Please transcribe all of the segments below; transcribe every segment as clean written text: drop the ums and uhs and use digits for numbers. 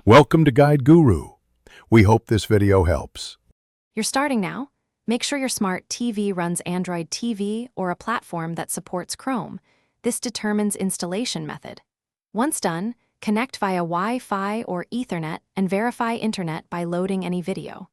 Welcome to Guide Guru. We hope this video helps. You're starting now? Make sure your smart TV runs Android TV or a platform that supports Chrome. This determines installation method. Once done, connect via Wi-Fi or Ethernet and verify internet by loading any video.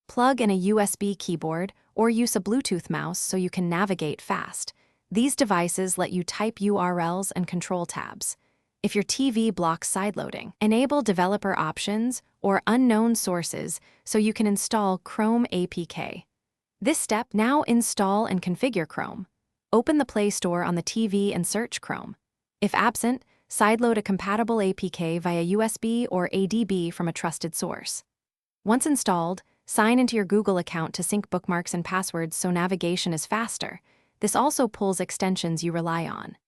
Plug in a USB keyboard or use a Bluetooth mouse so you can navigate fast. These devices let you type URLs and control tabs. If your TV blocks sideloading, enable developer options or unknown sources so you can install Chrome APK. This step, now install and configure Chrome. Open the Play Store on the TV and search Chrome. If absent, sideload a compatible APK via USB or ADB from a trusted source. Once installed, sign into your Google account to sync bookmarks and passwords so navigation is faster. This also pulls extensions you rely on.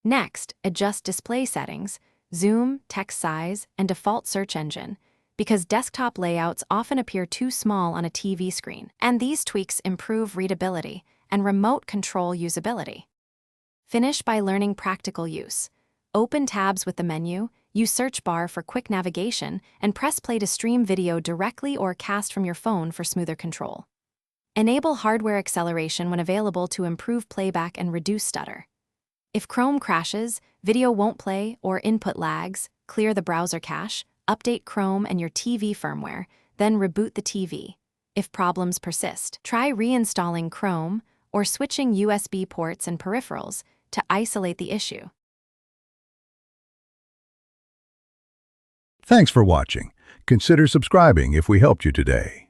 Next, adjust display settings, zoom, text size, and default search engine, because desktop layouts often appear too small on a TV screen, and these tweaks improve readability and remote control usability. Finish by learning practical use. Open tabs with the menu, use search bar for quick navigation, and press play to stream video directly or cast from your phone for smoother control. Enable hardware acceleration when available to improve playback and reduce stutter. If Chrome crashes, video won't play, or input lags, clear the browser cache, update Chrome and your TV firmware, then reboot the TV. If problems persist, try reinstalling Chrome or switching USB ports and peripherals to isolate the issue. Thanks for watching. Consider subscribing if we helped you today.